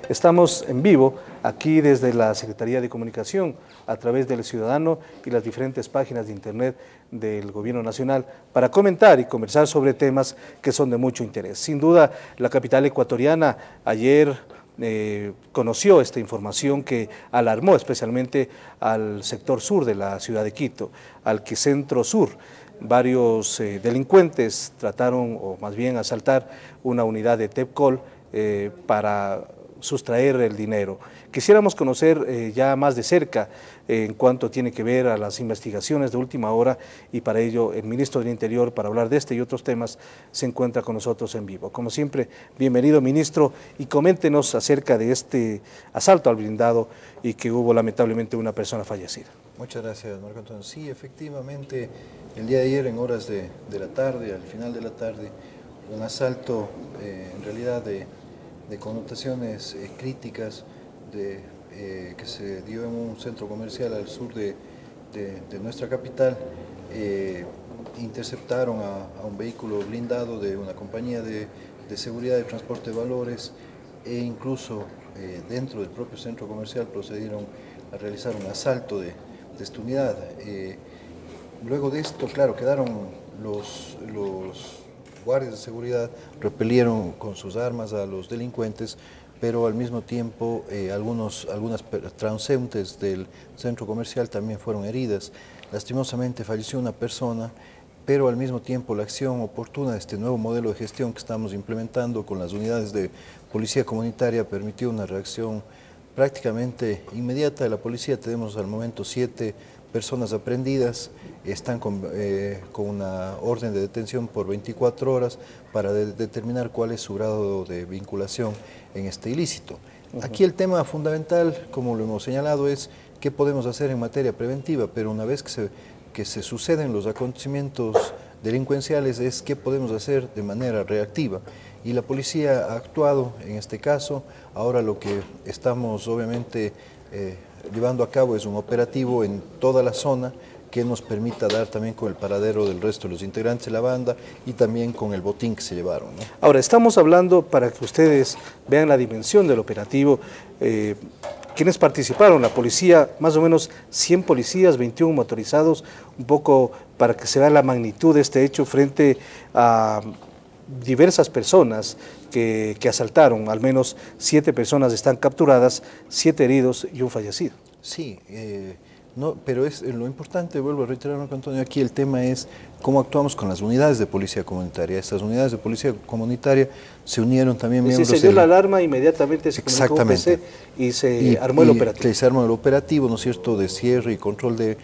Estamos en vivo aquí desde la Secretaría de Comunicación a través del Ciudadano y las diferentes páginas de internet del Gobierno Nacional para comentar y conversar sobre temas que son de mucho interés. Sin duda, la capital ecuatoriana ayer conoció esta información que alarmó especialmente al sector sur de la ciudad de Quito, al Quicentro Sur. Varios delincuentes trataron, o más bien asaltar, una unidad de Tepcol para sustraer el dinero. Quisiéramos conocer ya más de cerca en cuanto tiene que ver a las investigaciones de última hora, y para ello el ministro del Interior, para hablar de este y otros temas, se encuentra con nosotros en vivo. Como siempre, bienvenido, ministro, y coméntenos acerca de este asalto al blindado y que hubo lamentablemente una persona fallecida. Muchas gracias, Marco Antonio. Sí, efectivamente, el día de ayer en horas de la tarde, al final de la tarde, un asalto en realidad de connotaciones críticas que se dio en un centro comercial al sur de nuestra capital. Interceptaron a un vehículo blindado de una compañía de seguridad de transporte de valores, e incluso dentro del propio centro comercial procedieron a realizar un asalto de esta unidad. Luego de esto, claro, quedaron los guardias de seguridad, repelieron con sus armas a los delincuentes, pero al mismo tiempo algunas transeúntes del centro comercial también fueron heridas. Lastimosamente falleció una persona, pero al mismo tiempo la acción oportuna de este nuevo modelo de gestión que estamos implementando con las unidades de policía comunitaria permitió una reacción prácticamente inmediata de la policía. Tenemos al momento 7 personas aprehendidas, están con una orden de detención por 24 horas para determinar cuál es su grado de vinculación en este ilícito. Aquí el tema fundamental, como lo hemos señalado, es qué podemos hacer en materia preventiva, pero una vez que se suceden los acontecimientos delincuenciales es qué podemos hacer de manera reactiva. Y la policía ha actuado en este caso. Ahora lo que estamos obviamente llevando a cabo es un operativo en toda la zona que nos permita dar también con el paradero del resto de los integrantes de la banda y también con el botín que se llevaron, ¿no? Ahora, estamos hablando, para que ustedes vean la dimensión del operativo, ¿quiénes participaron? La policía, más o menos 100 policías, 21 motorizados, un poco para que se vea la magnitud de este hecho frente a diversas personas que asaltaron. Al menos 7 personas están capturadas, 7 heridos y un fallecido. Sí, no, pero lo importante, vuelvo a reiterar, Marco Antonio, aquí el tema es cómo actuamos con las unidades de policía comunitaria. Estas unidades de policía comunitaria se unieron también miembros... Se dio la alarma, inmediatamente se comunicó UPC y se armó el operativo. Se armó el operativo, ¿no es cierto?, de cierre y control de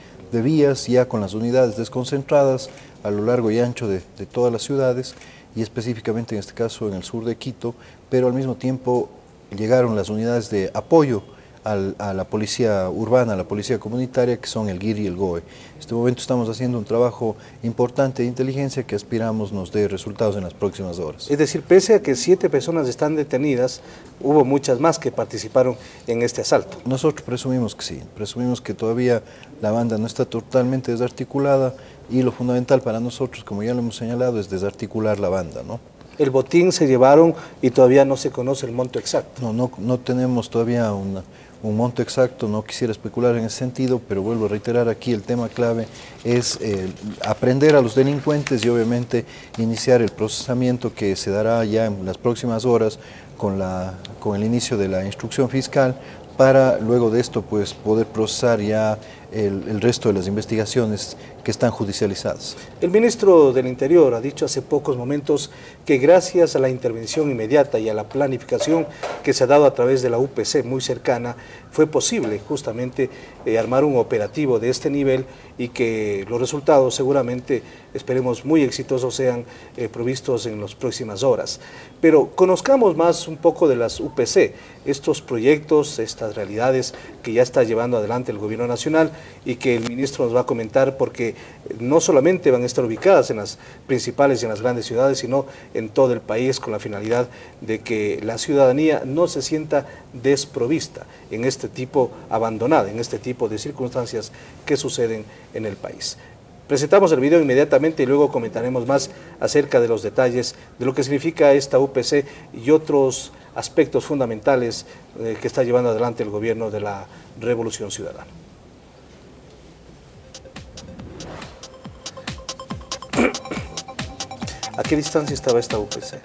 vías, ya con las unidades desconcentradas a lo largo y ancho de todas las ciudades, y específicamente en este caso en el sur de Quito, pero al mismo tiempo llegaron las unidades de apoyo a la policía urbana, a la policía comunitaria, que son el GIR y el GOE. En este momento estamos haciendo un trabajo importante de inteligencia que aspiramos nos dé resultados en las próximas horas. Es decir, pese a que 7 personas están detenidas, hubo muchas más que participaron en este asalto. Nosotros presumimos que sí, presumimos que todavía la banda no está totalmente desarticulada, y lo fundamental para nosotros, como ya lo hemos señalado, es desarticular la banda, ¿no? El botín se llevaron y todavía no se conoce el monto exacto. No tenemos todavía un monto exacto, no quisiera especular en ese sentido, pero vuelvo a reiterar aquí el tema clave es aprender a los delincuentes y obviamente iniciar el procesamiento que se dará ya en las próximas horas con el inicio de la instrucción fiscal, para luego de esto pues poder procesar ya el resto de las investigaciones que están judicializadas. El ministro del Interior ha dicho hace pocos momentos que gracias a la intervención inmediata y a la planificación que se ha dado a través de la UPC muy cercana, fue posible justamente armar un operativo de este nivel, y que los resultados seguramente, esperemos, muy exitosos sean provistos en las próximas horas. Pero conozcamos más un poco de las UPC, estos proyectos, estas realidades que ya está llevando adelante el Gobierno Nacional y que el ministro nos va a comentar, porque no solamente van a estar ubicadas en las principales y en las grandes ciudades, sino en todo el país, con la finalidad de que la ciudadanía no se sienta desprovista en este tipo, abandonada en este tipo de circunstancias que suceden en el país. Presentamos el video inmediatamente y luego comentaremos más acerca de los detalles de lo que significa esta UPC y otros aspectos fundamentales que está llevando adelante el gobierno de la Revolución Ciudadana. ¿A qué distancia estaba esta UPC?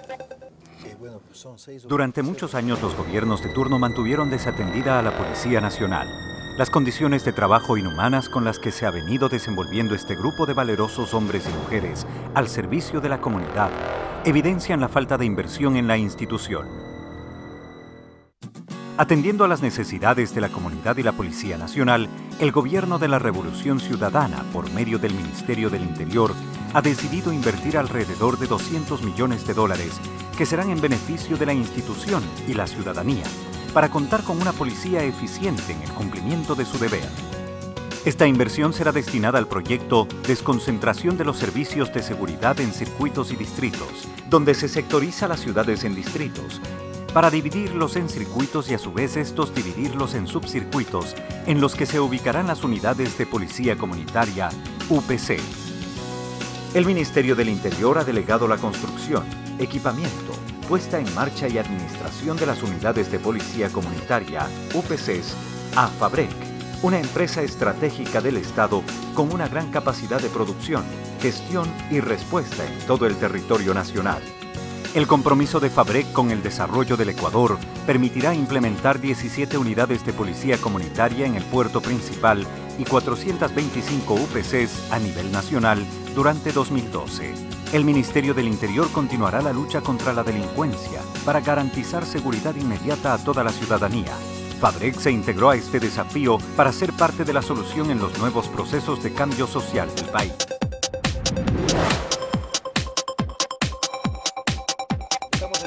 Durante muchos años los gobiernos de turno mantuvieron desatendida a la Policía Nacional. Las condiciones de trabajo inhumanas con las que se ha venido desenvolviendo este grupo de valerosos hombres y mujeres al servicio de la comunidad evidencian la falta de inversión en la institución. Atendiendo a las necesidades de la comunidad y la Policía Nacional, el gobierno de la Revolución Ciudadana, por medio del Ministerio del Interior, ha decidido invertir alrededor de $200 millones que serán en beneficio de la institución y la ciudadanía, para contar con una policía eficiente en el cumplimiento de su deber. Esta inversión será destinada al proyecto Desconcentración de los Servicios de Seguridad en Circuitos y Distritos, donde se sectoriza las ciudades en distritos, para dividirlos en circuitos y a su vez estos dividirlos en subcircuitos, en los que se ubicarán las unidades de Policía Comunitaria, UPC. El Ministerio del Interior ha delegado la construcción, equipamiento, puesta en marcha y administración de las unidades de Policía Comunitaria, UPCs, a Fabrec, una empresa estratégica del Estado con una gran capacidad de producción, gestión y respuesta en todo el territorio nacional. El compromiso de Fabrec con el desarrollo del Ecuador permitirá implementar 17 unidades de policía comunitaria en el puerto principal y 425 UPCs a nivel nacional durante 2012. El Ministerio del Interior continuará la lucha contra la delincuencia para garantizar seguridad inmediata a toda la ciudadanía. Fabrec se integró a este desafío para ser parte de la solución en los nuevos procesos de cambio social del país.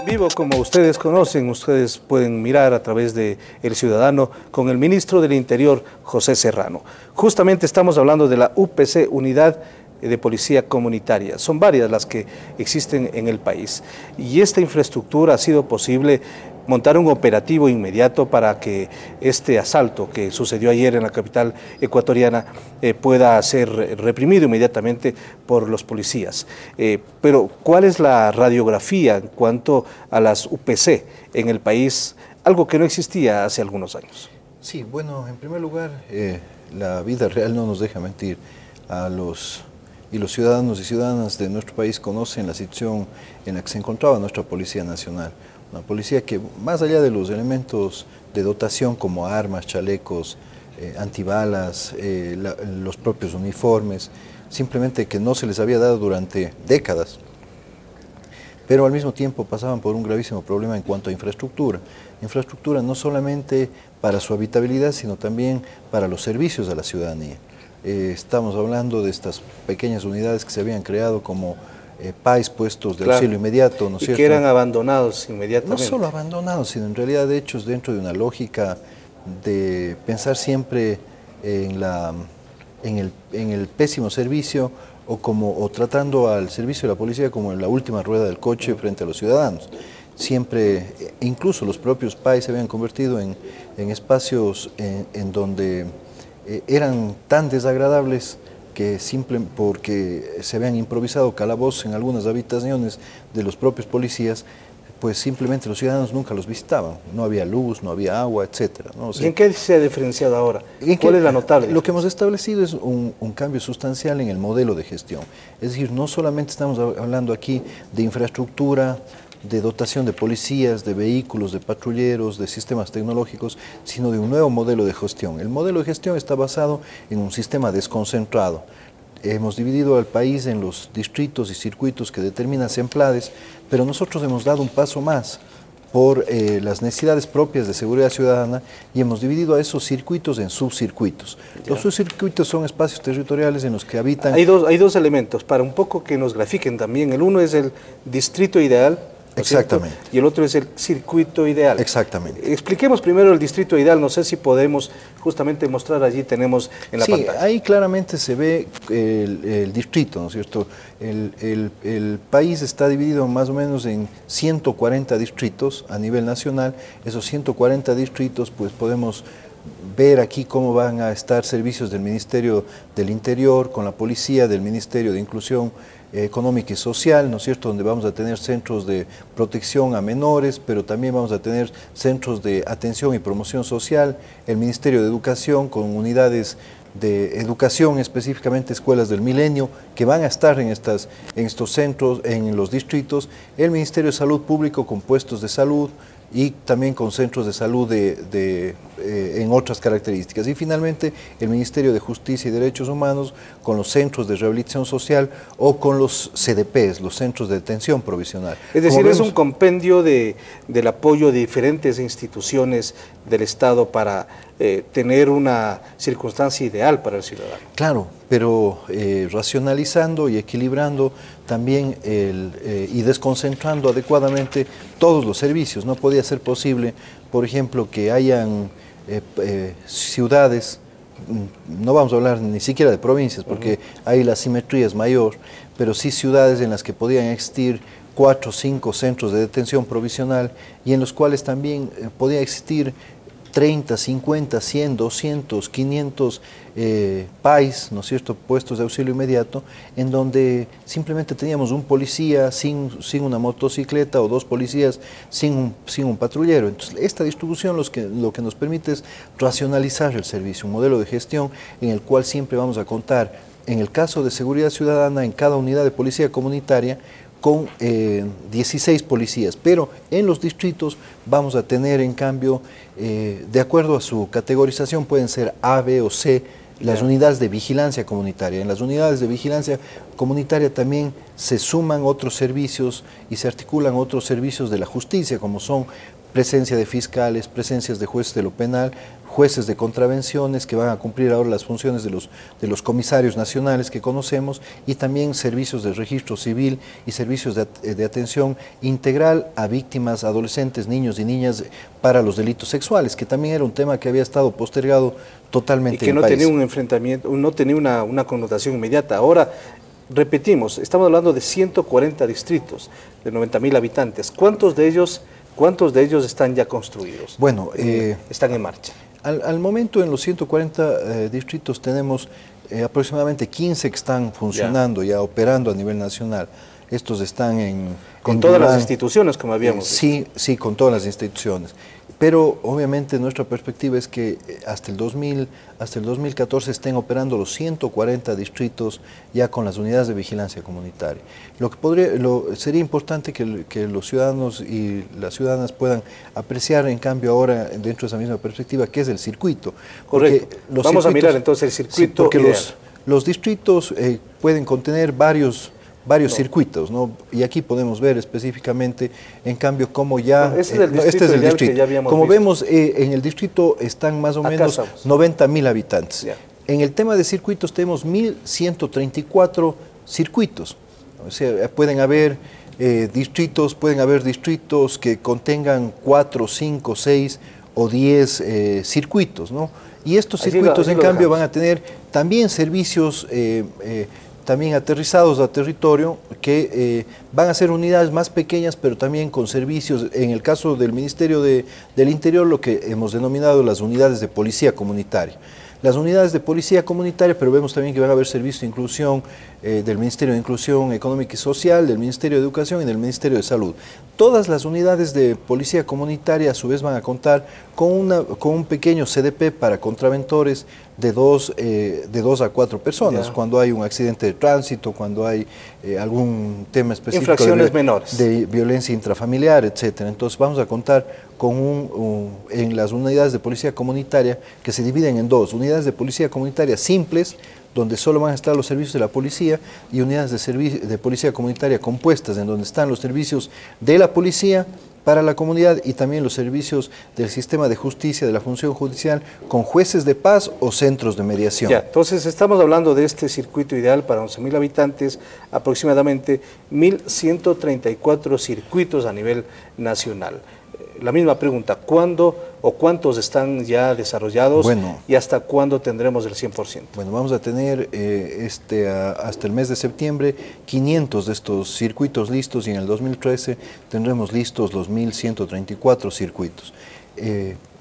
Vivo, como ustedes conocen, ustedes pueden mirar a través de El Ciudadano con el ministro del Interior, José Serrano. Justamente estamos hablando de la UPC, Unidad de Policía Comunitaria. Son varias las que existen en el país y esta infraestructura ha sido posible montar un operativo inmediato para que este asalto que sucedió ayer en la capital ecuatoriana pueda ser reprimido inmediatamente por los policías. Pero, ¿cuál es la radiografía en cuanto a las UPC en el país? Algo que no existía hace algunos años. Sí, bueno, en primer lugar, la vida real no nos deja mentir. Los ciudadanos y ciudadanas de nuestro país conocen la situación en la que se encontraba nuestra Policía Nacional. Una policía que, más allá de los elementos de dotación como armas, chalecos, antibalas, los propios uniformes, simplemente que no se les había dado durante décadas, pero al mismo tiempo pasaban por un gravísimo problema en cuanto a infraestructura. Infraestructura no solamente para su habitabilidad, sino también para los servicios a la ciudadanía. Estamos hablando de estas pequeñas unidades que se habían creado como PAIs, puestos de auxilio inmediato, ¿no es cierto? Que eran abandonados inmediatamente. No solo abandonados, sino en realidad hechos dentro de una lógica de pensar siempre en el pésimo servicio o tratando al servicio de la policía como en la última rueda del coche frente a los ciudadanos. Siempre, incluso los propios PAIs se habían convertido en espacios en donde eran tan desagradables que porque se habían improvisado calabozos en algunas habitaciones de los propios policías, pues simplemente los ciudadanos nunca los visitaban. No había luz, no había agua, etc. ¿no? O sea, ¿y en qué se ha diferenciado ahora? ¿Cuál es la notable? Lo que hemos establecido es un cambio sustancial en el modelo de gestión. Es decir, no solamente estamos hablando aquí de infraestructura, de dotación de policías, de vehículos, de patrulleros, de sistemas tecnológicos, sino de un nuevo modelo de gestión. El modelo de gestión está basado en un sistema desconcentrado. Hemos dividido al país en los distritos y circuitos que determinan SEMPLADES, pero nosotros hemos dado un paso más por las necesidades propias de seguridad ciudadana y hemos dividido a esos circuitos en subcircuitos. Ya. Los subcircuitos son espacios territoriales en los que habitan... Hay dos elementos para un poco que nos grafiquen también. El uno es el distrito ideal, ¿no? Exactamente. Y el otro es el circuito ideal. Exactamente. Expliquemos primero el distrito ideal, no sé si podemos justamente mostrar allí, tenemos en la pantalla. Sí, ahí claramente se ve el distrito, ¿no es cierto? El país está dividido más o menos en 140 distritos a nivel nacional. Esos 140 distritos pues podemos ver aquí cómo van a estar servicios del Ministerio del Interior, con la policía, del Ministerio de Inclusión Económica y Social, ¿no es cierto?, donde vamos a tener centros de protección a menores, pero también vamos a tener centros de atención y promoción social, el Ministerio de Educación con unidades de educación, específicamente escuelas del milenio, que van a estar en estos centros, en los distritos, el Ministerio de Salud Público con puestos de salud y también con centros de salud en otras características. Y finalmente el Ministerio de Justicia y Derechos Humanos con los centros de rehabilitación social o con los CDPs, los centros de detención provisional. Es decir, es un compendio del apoyo de diferentes instituciones del Estado para tener una circunstancia ideal para el ciudadano. Claro, pero racionalizando y equilibrando también y desconcentrando adecuadamente todos los servicios. No podía ser posible, por ejemplo, que hayan ciudades, no vamos a hablar ni siquiera de provincias, porque ahí la simetría es mayor, pero sí ciudades en las que podían existir 4 o 5 centros de detención provisional y en los cuales también podía existir 30, 50, 100, 200, 500 PAIs, ¿no es cierto?, puestos de auxilio inmediato, en donde simplemente teníamos un policía sin una motocicleta o 2 policías sin un patrullero. Entonces, esta distribución lo que nos permite es racionalizar el servicio, un modelo de gestión en el cual siempre vamos a contar, en el caso de seguridad ciudadana, en cada unidad de policía comunitaria, con 16 policías, pero en los distritos vamos a tener, en cambio, de acuerdo a su categorización, pueden ser A, B o C, las unidades de vigilancia comunitaria. En las unidades de vigilancia comunitaria también se suman otros servicios y se articulan otros servicios de la justicia, como son presencia de fiscales, presencias de jueces de lo penal, jueces de contravenciones que van a cumplir ahora las funciones de los comisarios nacionales que conocemos, y también servicios de registro civil y servicios de atención integral a víctimas, adolescentes, niños y niñas para los delitos sexuales, que también era un tema que había estado postergado totalmente en el país. Y que no tenía un enfrentamiento, no tenía una connotación inmediata. Ahora, repetimos, estamos hablando de 140 distritos, de 90.000 habitantes. ¿Cuántos de ellos están ya construidos? Bueno, están en marcha. Al momento en los 140 distritos tenemos aproximadamente 15 que están funcionando, ya operando a nivel nacional. Estos están con todas las instituciones, como habíamos dicho. Sí, con todas las instituciones. Pero obviamente nuestra perspectiva es que hasta el 2014 estén operando los 140 distritos ya con las unidades de vigilancia comunitaria. Sería importante que los ciudadanos y las ciudadanas puedan apreciar, en cambio, ahora dentro de esa misma perspectiva, qué es el circuito. Correcto. Vamos a mirar entonces el circuito. Sí, porque los distritos pueden contener varios circuitos, ¿no? Y aquí podemos ver específicamente, en cambio, cómo ya... Este es el distrito. Como vemos, en el distrito están más o menos 90.000 habitantes. Yeah. En el tema de circuitos tenemos 1.134 circuitos. O sea, pueden haber distritos que contengan 4, 5, 6 o 10 circuitos, ¿no? Y estos circuitos, en cambio, van a tener también servicios también aterrizados a territorio, que van a ser unidades más pequeñas, pero también con servicios, en el caso del Ministerio del Interior, lo que hemos denominado las unidades de policía comunitaria. Las unidades de policía comunitaria, pero vemos también que van a haber servicios de inclusión del Ministerio de Inclusión Económica y Social, del Ministerio de Educación y del Ministerio de Salud. Todas las unidades de policía comunitaria a su vez van a contar con un pequeño CDP para contraventores de 2 a 4 personas, cuando hay un accidente de tránsito, cuando hay algún tema específico de violencia intrafamiliar, etc. Entonces vamos a contar con en las unidades de policía comunitaria, que se dividen en 2, unidades de policía comunitaria simples, donde solo van a estar los servicios de la policía, y unidades de policía comunitaria compuestas, en donde están los servicios de la policía para la comunidad y también los servicios del sistema de justicia, de la función judicial, con jueces de paz o centros de mediación. Ya, entonces estamos hablando de este circuito ideal para 11.000 habitantes, aproximadamente 1.134 circuitos a nivel nacional. La misma pregunta, ¿cuándo o cuántos están ya desarrollados y hasta cuándo tendremos el 100%? Bueno, vamos a tener hasta el mes de septiembre 500 de estos circuitos listos, y en el 2013 tendremos listos los 1.134 circuitos.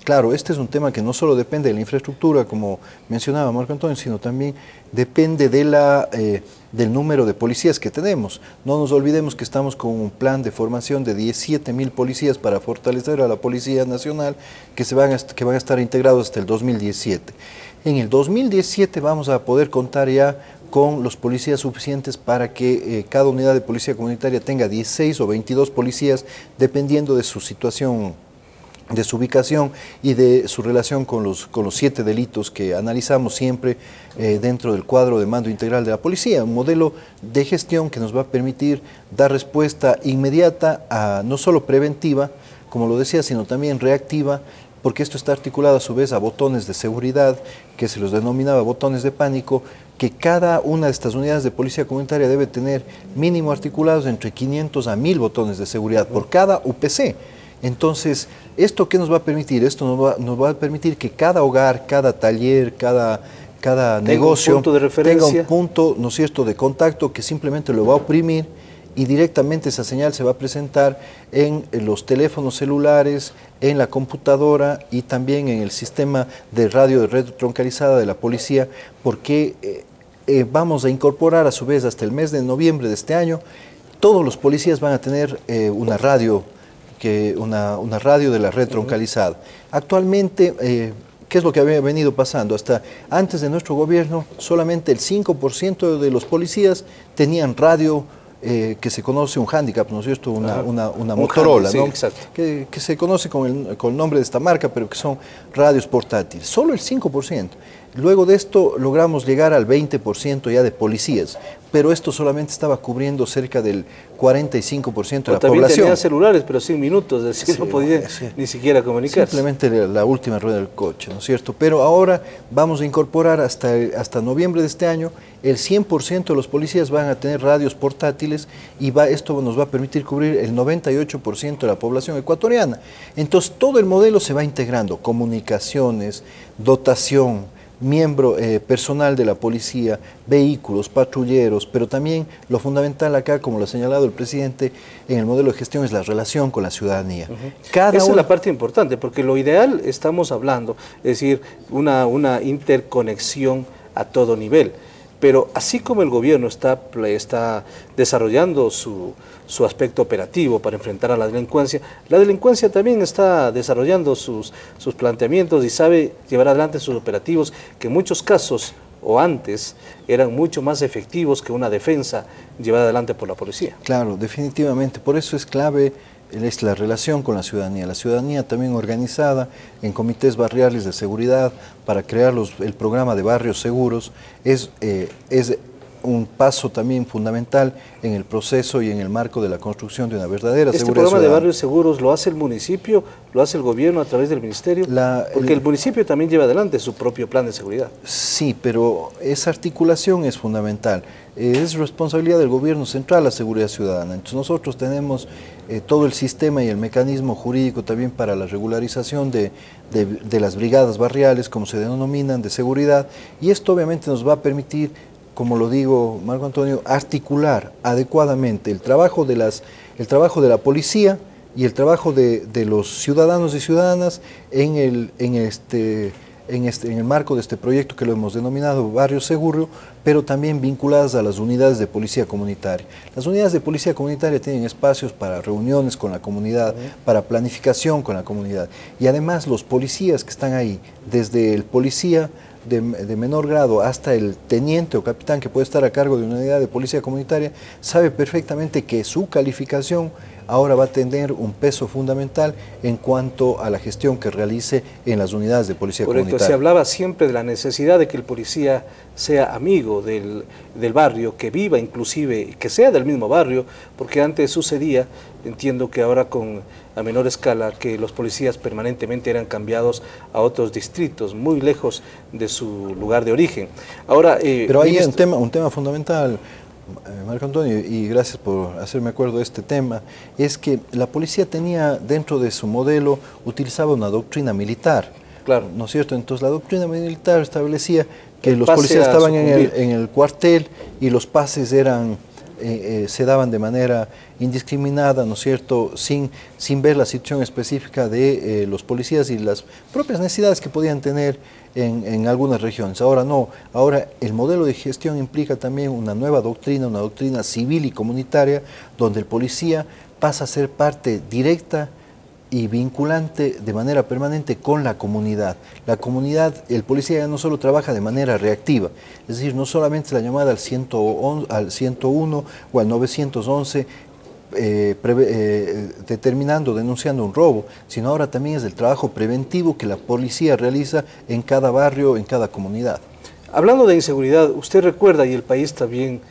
Claro, este es un tema que no solo depende de la infraestructura, como mencionaba Marco Antonio, sino también depende de del número de policías que tenemos. No nos olvidemos que estamos con un plan de formación de 17.000 policías para fortalecer a la Policía Nacional, que van a estar integrados hasta el 2017. En el 2017 vamos a poder contar ya con los policías suficientes para que cada unidad de policía comunitaria tenga 16 o 22 policías, dependiendo de su situación, de su ubicación y de su relación con los 7 delitos que analizamos siempre dentro del cuadro de mando integral de la policía. Un modelo de gestión que nos va a permitir dar respuesta inmediata, no solo preventiva, como lo decía, sino también reactiva, porque esto está articulado a su vez a botones de seguridad, que se los denominaba botones de pánico, que cada una de estas unidades de policía comunitaria debe tener mínimo articulados entre 500 a 1000 botones de seguridad por cada UPC. Entonces, ¿esto qué nos va a permitir? Esto nos va a permitir que cada hogar, cada taller, cada negocio tenga un punto, ¿no es cierto?, de contacto que simplemente lo va a oprimir y directamente esa señal se va a presentar en los teléfonos celulares, en la computadora y también en el sistema de radio de red troncalizada de la policía, porque vamos a incorporar a su vez hasta el mes de noviembre de este año, todos los policías van a tener una radio de la red troncalizada. Actualmente, ¿qué es lo que había venido pasando? Hasta antes de nuestro gobierno, solamente el 5% de los policías tenían radio que se conoce un handicap, ¿no es cierto? Una Motorola, ¿no? Sí, que se conoce con el nombre de esta marca, pero que son radios portátiles. Solo el 5%. Luego de esto logramos llegar al 20% ya de policías, pero esto solamente estaba cubriendo cerca del 45% de la también población. Tenía celulares, pero sin minutos, es decir, Sí, no podía ni siquiera comunicarse. Simplemente la última rueda del coche, ¿no es cierto? Pero ahora vamos a incorporar hasta noviembre de este año, el 100% de los policías van a tener radios portátiles y esto nos va a permitir cubrir el 98% de la población ecuatoriana. Entonces todo el modelo se va integrando, comunicaciones, dotación, personal de la policía, vehículos, patrulleros, pero también lo fundamental acá, como lo ha señalado el presidente, en el modelo de gestión es la relación con la ciudadanía. Esa es la parte importante, porque lo ideal estamos hablando, es decir, una interconexión a todo nivel. Pero así como el gobierno está desarrollando su aspecto operativo para enfrentar a la delincuencia también está desarrollando sus planteamientos y sabe llevar adelante sus operativos, que en muchos casos o antes eran mucho más efectivos que una defensa llevada adelante por la policía. Claro, definitivamente, por eso es clave la relación con la ciudadanía también organizada en comités barriales de seguridad para crear el programa de barrios seguros, es un paso también fundamental en el proceso y en el marco de la construcción de una verdadera seguridad ciudadana. ¿Este programa de barrios seguros lo hace el municipio, lo hace el gobierno a través del ministerio? Porque el municipio también lleva adelante su propio plan de seguridad. Sí, pero esa articulación es fundamental. Es responsabilidad del gobierno central la seguridad ciudadana. Entonces nosotros tenemos todo el sistema y el mecanismo jurídico también para la regularización de las brigadas barriales, como se denominan, de seguridad, y esto obviamente nos va a permitir, como lo digo, Marco Antonio, articular adecuadamente el trabajo de la policía y el trabajo de los ciudadanos y ciudadanas en el marco de este proyecto que lo hemos denominado Barrio Seguro, pero también vinculadas a las unidades de policía comunitaria. Las unidades de policía comunitaria tienen espacios para reuniones con la comunidad, para planificación con la comunidad, y además los policías que están ahí, desde el policía de menor grado hasta el teniente o capitán que puede estar a cargo de una unidad de policía comunitaria, sabe perfectamente que su calificación ahora va a tener un peso fundamental en cuanto a la gestión que realice en las unidades de policía comunitaria. Se hablaba siempre de la necesidad de que el policía sea amigo del barrio, que viva inclusive, que sea del mismo barrio, porque antes sucedía, entiendo que ahora a menor escala, que los policías permanentemente eran cambiados a otros distritos, muy lejos de su lugar de origen. Ahora, pero hay un tema fundamental, Marco Antonio, y gracias por hacerme acuerdo de este tema, es que la policía tenía dentro de su modelo, utilizaba una doctrina militar, claro, ¿no es cierto? Entonces la doctrina militar establecía que los policías estaban en el cuartel y los pases eran se daban de manera indiscriminada, ¿no es cierto?, sin ver la situación específica de los policías y las propias necesidades que podían tener en algunas regiones. Ahora no, ahora el modelo de gestión implica también una nueva doctrina, una doctrina civil y comunitaria, donde el policía pasa a ser parte directa y vinculante de manera permanente con la comunidad. La comunidad, el policía ya no solo trabaja de manera reactiva, es decir, no solamente la llamada al 101 o al 911, determinando, denunciando un robo, sino ahora también es el trabajo preventivo que la policía realiza en cada barrio, en cada comunidad. Hablando de inseguridad, usted recuerda, y el país también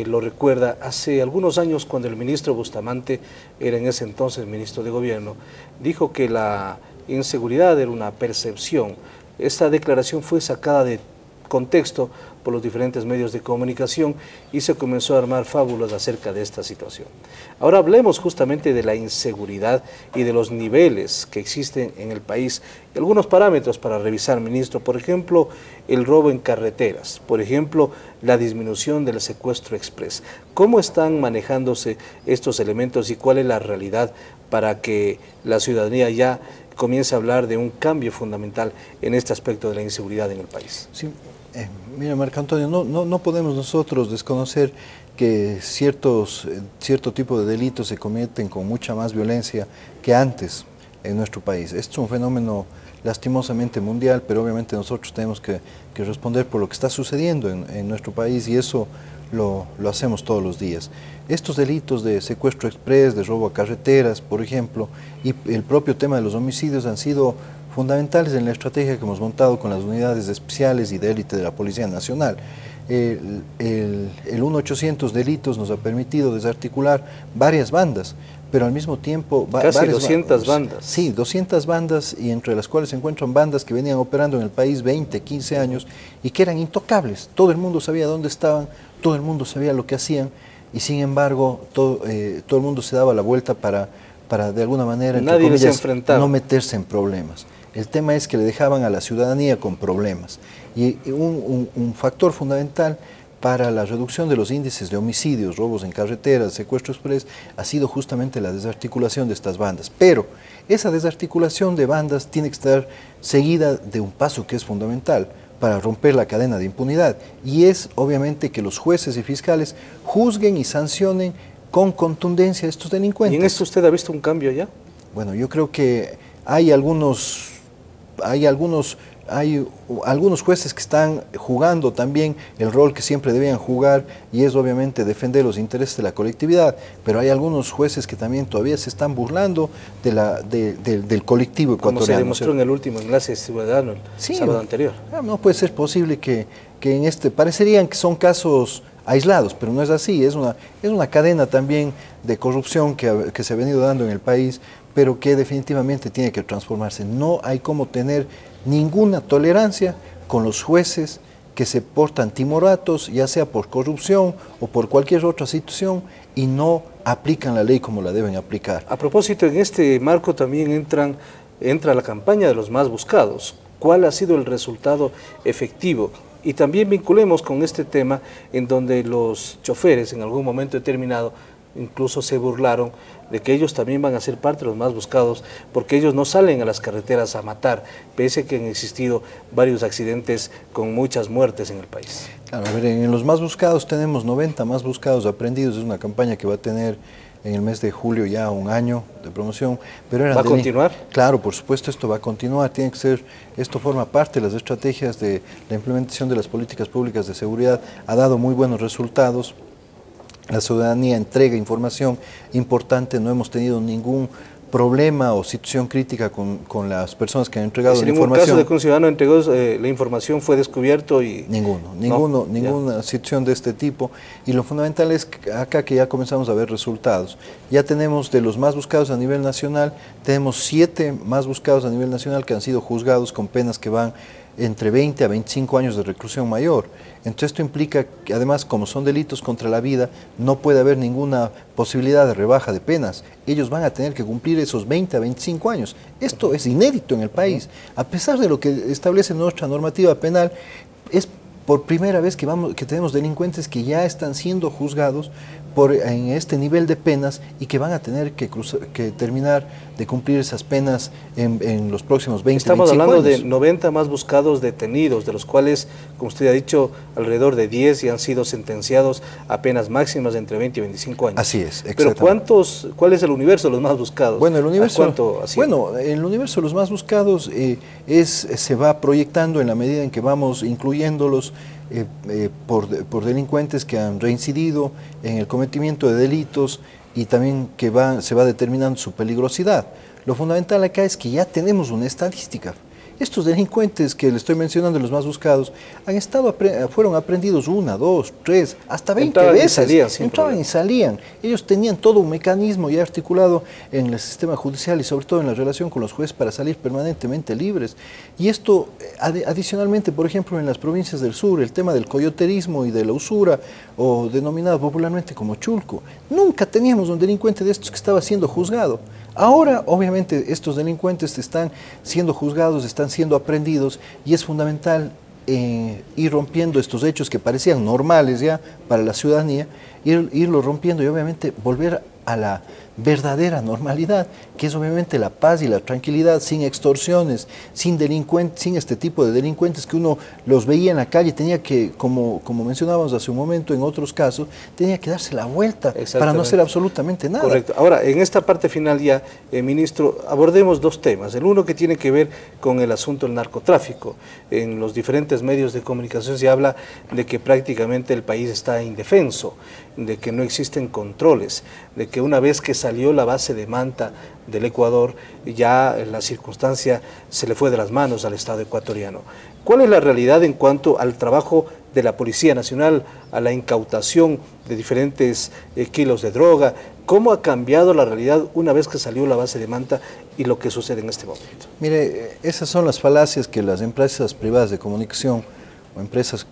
lo recuerda, hace algunos años cuando el ministro Bustamante era en ese entonces ministro de Gobierno, dijo que la inseguridad era una percepción. Esta declaración fue sacada de contexto por los diferentes medios de comunicación y se comenzó a armar fábulas acerca de esta situación. Ahora hablemos justamente de la inseguridad y de los niveles que existen en el país. Y algunos parámetros para revisar, ministro, por ejemplo, el robo en carreteras, por ejemplo, la disminución del secuestro express. ¿Cómo están manejándose estos elementos y cuál es la realidad para que la ciudadanía ya comience a hablar de un cambio fundamental en este aspecto de la inseguridad en el país? Sí. Mira, Marco Antonio, no podemos nosotros desconocer que cierto tipo de delitos se cometen con mucha más violencia que antes en nuestro país. Esto es un fenómeno lastimosamente mundial, pero obviamente nosotros tenemos que responder por lo que está sucediendo en nuestro país y eso lo hacemos todos los días. Estos delitos de secuestro express, de robo a carreteras, por ejemplo, y el propio tema de los homicidios han sido fundamentales en la estrategia que hemos montado con las unidades especiales y de élite de la Policía Nacional. El 1-800 delitos nos ha permitido desarticular varias bandas, pero al mismo tiempo... Casi 200 bandas. Sí, 200 bandas, y entre las cuales se encuentran bandas que venían operando en el país 20, 15 años y que eran intocables. Todo el mundo sabía dónde estaban, todo el mundo sabía lo que hacían y sin embargo todo el mundo se daba la vuelta para de alguna manera, entre comillas, no meterse en problemas. El tema es que le dejaban a la ciudadanía con problemas. Y un factor fundamental para la reducción de los índices de homicidios, robos en carreteras, secuestro express, ha sido justamente la desarticulación de estas bandas. Pero esa desarticulación de bandas tiene que estar seguida de un paso que es fundamental para romper la cadena de impunidad. Y es obviamente que los jueces y fiscales juzguen y sancionen con contundencia a estos delincuentes. ¿Y en esto usted ha visto un cambio ya? Bueno, yo creo que hay algunos jueces que están jugando también el rol que siempre debían jugar y es obviamente defender los intereses de la colectividad, pero hay algunos jueces que también todavía se están burlando del colectivo ecuatoriano. Como se demostró en el último enlace ciudadano el sábado anterior. No puede ser posible que en parecerían que son casos aislados, pero no es así, es una cadena también de corrupción que se ha venido dando en el país, pero que definitivamente tiene que transformarse. No hay cómo tener ninguna tolerancia con los jueces que se portan timoratos, ya sea por corrupción o por cualquier otra situación, y no aplican la ley como la deben aplicar. A propósito, en este marco también entra la campaña de los más buscados. ¿Cuál ha sido el resultado efectivo? Y también vinculemos con este tema en donde los choferes en algún momento determinado incluso se burlaron de que ellos también van a ser parte de los más buscados porque ellos no salen a las carreteras a matar, pese a que han existido varios accidentes con muchas muertes en el país. Claro, a ver, en los más buscados tenemos 90 más buscados aprendidos, es una campaña que va a tener en el mes de julio ya un año de promoción. Pero ¿Va a continuar? Claro, por supuesto, esto va a continuar, tiene que ser, esto forma parte de las estrategias de la implementación de las políticas públicas de seguridad, ha dado muy buenos resultados. La ciudadanía entrega información importante, no hemos tenido ningún problema o situación crítica con las personas que han entregado la información. ¿En ningún caso de que un ciudadano entregó la información fue descubierto? Ninguna situación de este tipo. Y lo fundamental es que acá que ya comenzamos a ver resultados. Ya tenemos de los más buscados a nivel nacional, tenemos 7 más buscados a nivel nacional que han sido juzgados con penas que van entre 20 a 25 años de reclusión mayor. Entonces esto implica que además, como son delitos contra la vida, no puede haber ninguna posibilidad de rebaja de penas. Ellos van a tener que cumplir esos 20 a 25 años. Esto es inédito en el país. A pesar de lo que establece nuestra normativa penal, es por primera vez que tenemos delincuentes que ya están siendo juzgados en este nivel de penas y que van a tener que terminar de cumplir esas penas en los próximos 20, Estamos 25 hablando años. de 90 más buscados detenidos, de los cuales, como usted ha dicho, alrededor de 10 ya han sido sentenciados a penas máximas de entre 20 y 25 años. Así es, exactamente. Pero ¿cuál es el universo de los más buscados? Bueno, el universo de los más buscados se va proyectando en la medida en que vamos incluyéndolos por delincuentes que han reincidido en el cometimiento de delitos y también que se va determinando su peligrosidad. Lo fundamental acá es que ya tenemos una estadística. Estos delincuentes que le estoy mencionando, los más buscados, fueron aprendidos 1, 2, 3, hasta 20 veces. Entraban y salían. Ellos tenían todo un mecanismo ya articulado en el sistema judicial y sobre todo en la relación con los jueces para salir permanentemente libres. Y esto, adicionalmente, por ejemplo, en las provincias del sur, el tema del coyoterismo y de la usura, o denominado popularmente como chulco. Nunca teníamos un delincuente de estos que estaba siendo juzgado. Ahora, obviamente, estos delincuentes están siendo juzgados, están siendo aprendidos y es fundamental ir rompiendo estos hechos que parecían normales ya para la ciudadanía, irlos rompiendo y obviamente volver a la verdadera normalidad, que es obviamente la paz y la tranquilidad, sin extorsiones, sin este tipo de delincuentes que uno los veía en la calle, tenía que, como mencionábamos hace un momento en otros casos, tenía que darse la vuelta para no hacer absolutamente nada. Correcto. Ahora, en esta parte final ya, ministro, abordemos dos temas. El uno que tiene que ver con el asunto del narcotráfico. En los diferentes medios de comunicación se habla de que prácticamente el país está indefenso, de que no existen controles, de que una vez que salió la base de Manta del Ecuador, ya la circunstancia se le fue de las manos al Estado ecuatoriano. ¿Cuál es la realidad en cuanto al trabajo de la Policía Nacional, a la incautación de diferentes kilos de droga? ¿Cómo ha cambiado la realidad una vez que salió la base de Manta y lo que sucede en este momento? Mire, esas son las falacias que las empresas privadas de comunicación o empresas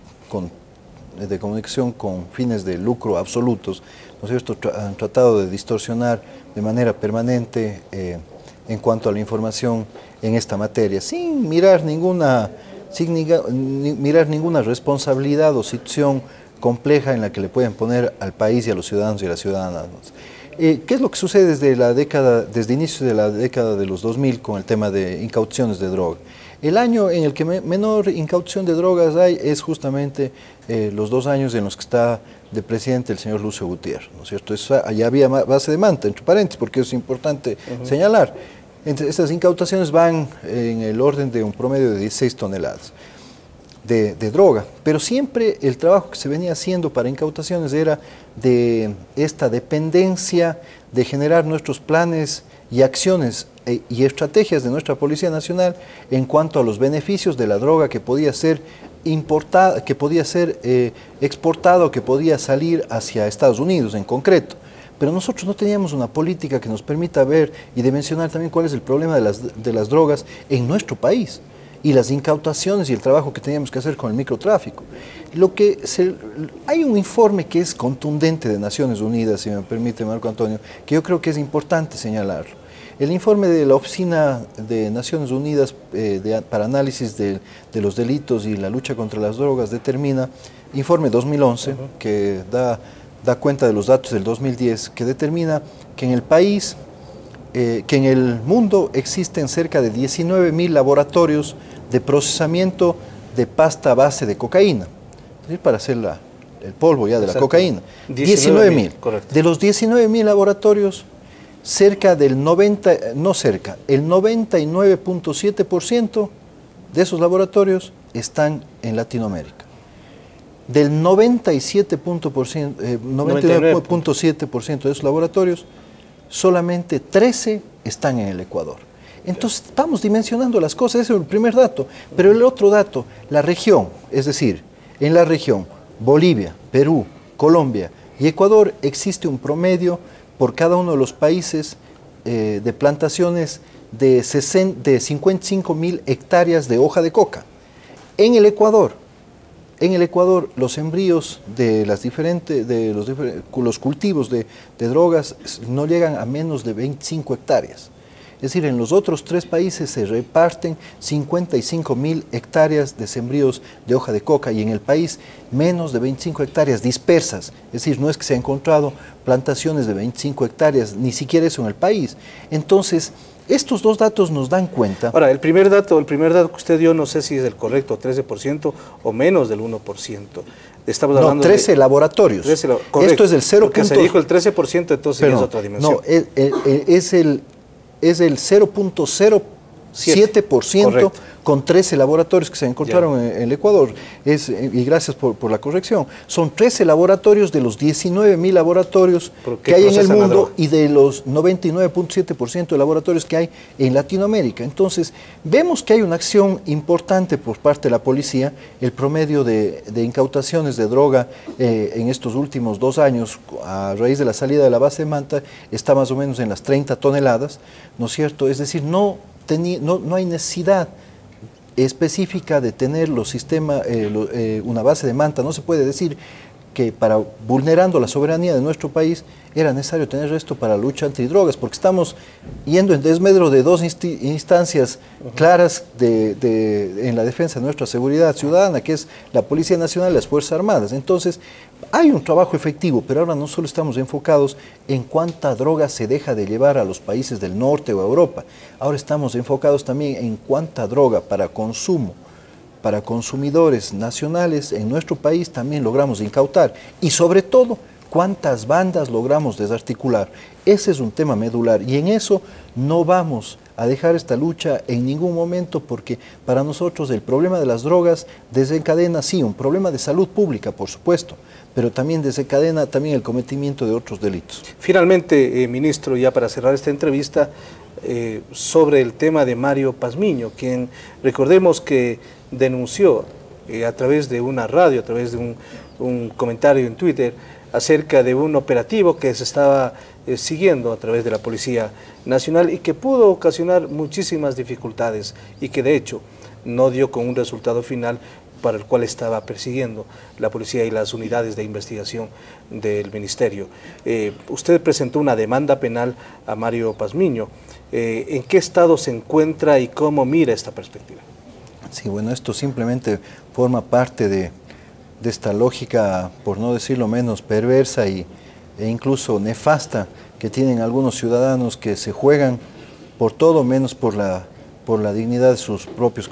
de comunicación con fines de lucro absolutos, ¿no es cierto?, han tratado de distorsionar de manera permanente en cuanto a la información en esta materia, sin mirar ninguna responsabilidad o situación compleja en la que le pueden poner al país y a los ciudadanos y a las ciudadanas. ¿Qué es lo que sucede desde inicios de la década de los 2000 con el tema de incauciones de droga? El año en el que menor incaución de drogas hay es justamente los 2 años en los que está de presidente el señor Lucio Gutiérrez, ¿no es cierto? Allá había base de Manta, entre paréntesis, porque es importante señalar. Estas incautaciones van en el orden de un promedio de 16 toneladas de droga, pero siempre el trabajo que se venía haciendo para incautaciones era de esta dependencia de generar nuestros planes y acciones y estrategias de nuestra Policía Nacional en cuanto a los beneficios de la droga que podía ser importada, que podía ser exportada o que podía salir hacia Estados Unidos en concreto. Pero nosotros no teníamos una política que nos permita ver y dimensionar también cuál es el problema de las drogas en nuestro país y las incautaciones y el trabajo que teníamos que hacer con el microtráfico. Hay un informe que es contundente de Naciones Unidas, si me permite, Marco Antonio, que yo creo que es importante señalarlo. El informe de la Oficina de Naciones Unidas para análisis de los delitos y la lucha contra las drogas determina, informe 2011, que da cuenta de los datos del 2010, que determina que en el país, que en el mundo existen cerca de 19.000 laboratorios de procesamiento de pasta a base de cocaína, es decir, para hacer el polvo ya de la cocaína. 19.000. De los 19.000 laboratorios, cerca del el 99.7% de esos laboratorios están en Latinoamérica. Del 99.7% de esos laboratorios, solamente 13 están en el Ecuador. Entonces estamos dimensionando las cosas, ese es el primer dato. Pero el otro dato, la región, es decir, en la región Bolivia, Perú, Colombia y Ecuador existe un promedio por cada uno de los países de plantaciones de 55.000 hectáreas de hoja de coca. En el Ecuador, los sembríos de los cultivos de drogas no llegan a menos de 25 hectáreas. Es decir, en los otros 3 países se reparten 55.000 hectáreas de sembríos de hoja de coca y en el país menos de 25 hectáreas dispersas. Es decir, no es que se han encontrado plantaciones de 25 hectáreas, ni siquiera eso en el país. Entonces, estos 2 datos nos dan cuenta. Ahora, el primer dato que usted dio, no sé si es el correcto, 13% o menos del 1%. Estamos hablando 13 laboratorios. 13, esto es el 0. Porque se dijo el 13%, entonces ya es otra dimensión. No, es el 0.07% con 13 laboratorios que se encontraron en el Ecuador. Y gracias por la corrección. Son 13 laboratorios de los 19.000 laboratorios que hay en el mundo y de los 99.7% de laboratorios que hay en Latinoamérica. Entonces, vemos que hay una acción importante por parte de la policía. El promedio de incautaciones de droga en estos últimos 2 años, a raíz de la salida de la base de Manta, está más o menos en las 30 toneladas, ¿no es cierto? Es decir, no hay necesidad específica de tener una base de Manta. No se puede decir que vulnerando la soberanía de nuestro país era necesario tener esto para la lucha antidrogas, porque estamos yendo en desmedro de 2 instancias claras en la defensa de nuestra seguridad ciudadana, que es la Policía Nacional y las Fuerzas Armadas. Entonces, hay un trabajo efectivo, pero ahora no solo estamos enfocados en cuánta droga se deja de llevar a los países del norte o a Europa, ahora estamos enfocados también en cuánta droga para consumo, para consumidores nacionales en nuestro país también logramos incautar, y sobre todo, cuántas bandas logramos desarticular. Ese es un tema medular, y en eso no vamos a dejar esta lucha en ningún momento, porque para nosotros el problema de las drogas desencadena, sí, un problema de salud pública, por supuesto, pero también desencadena también el cometimiento de otros delitos. Finalmente, ministro, ya para cerrar esta entrevista, sobre el tema de Mario Pazmiño, quien recordemos que denunció a través de una radio, a través de un comentario en Twitter, acerca de un operativo que se estaba siguiendo a través de la Policía Nacional y que pudo ocasionar muchísimas dificultades y que de hecho no dio con un resultado final para el cual estaba persiguiendo la policía y las unidades de investigación del ministerio. Usted presentó una demanda penal a Mario Pazmiño. ¿En qué estado se encuentra y cómo mira esta perspectiva? Sí, bueno, esto simplemente forma parte de esta lógica, por no decirlo menos, perversa e incluso nefasta que tienen algunos ciudadanos que se juegan por todo menos por la dignidad de sus propios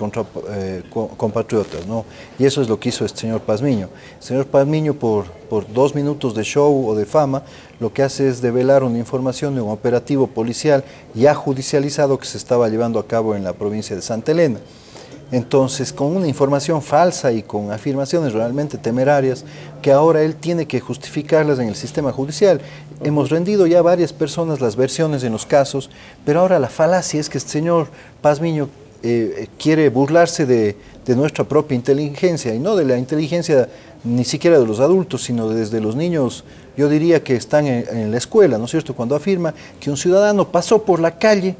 compatriotas, ¿no? Y eso es lo que hizo este señor Pazmiño. El señor Pazmiño, por 2 minutos de show o de fama, lo que hace es develar una información de un operativo policial ya judicializado que se estaba llevando a cabo en la provincia de Santa Elena. Entonces, con una información falsa y con afirmaciones realmente temerarias, que ahora él tiene que justificarlas en el sistema judicial. Hemos rendido ya varias personas las versiones en los casos, pero ahora la falacia es que este señor Pazmiño quiere burlarse de nuestra propia inteligencia, y no de la inteligencia ni siquiera de los adultos, sino desde los niños, yo diría que están en la escuela, ¿no es cierto?, cuando afirma que un ciudadano pasó por la calle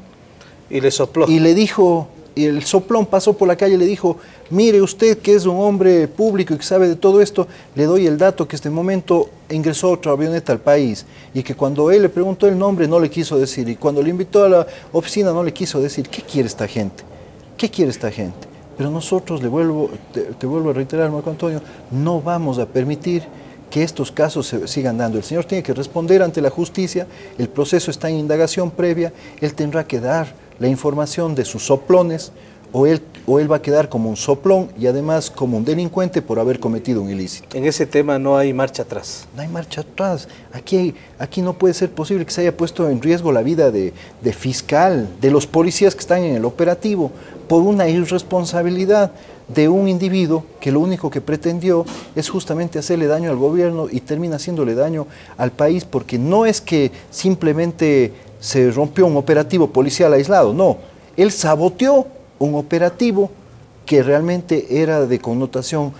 y le sopló. Y le dijo... Y el soplón pasó por la calle y le dijo, mire usted que es un hombre público y que sabe de todo esto, le doy el dato que este momento ingresó otra avioneta al país, y que cuando él le preguntó el nombre no le quiso decir, y cuando le invitó a la oficina no le quiso decir. ¿Qué quiere esta gente? ¿Qué quiere esta gente? Pero nosotros, te vuelvo a reiterar, Marco Antonio, no vamos a permitir que estos casos se sigan dando. El señor tiene que responder ante la justicia, el proceso está en indagación previa, él tendrá que dar la información de sus soplones, o él va a quedar como un soplón y además como un delincuente por haber cometido un ilícito. En ese tema no hay marcha atrás. No hay marcha atrás. Aquí no puede ser posible que se haya puesto en riesgo la vida de fiscal, de los policías que están en el operativo, por una irresponsabilidad de un individuo que lo único que pretendió es justamente hacerle daño al gobierno y termina haciéndole daño al país, porque no es que simplemente se rompió un operativo policial aislado, no, él saboteó un operativo que realmente era de connotación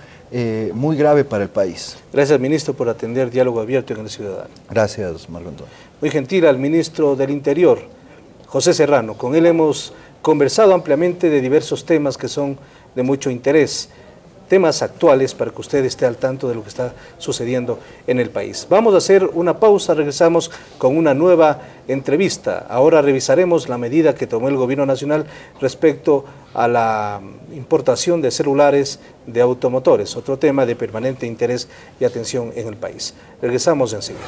muy grave para el país. Gracias, ministro, por atender Diálogo Abierto en el Ciudadano. Gracias, Marco Antonio. Muy gentil al ministro del Interior, José Serrano. Con él hemos conversado ampliamente de diversos temas que son de mucho interés. temas actuales para que usted esté al tanto de lo que está sucediendo en el país. Vamos a hacer una pausa, regresamos con una nueva entrevista. Ahora revisaremos la medida que tomó el Gobierno Nacional respecto a la importación de celulares de automotores, otro tema de permanente interés y atención en el país. Regresamos enseguida.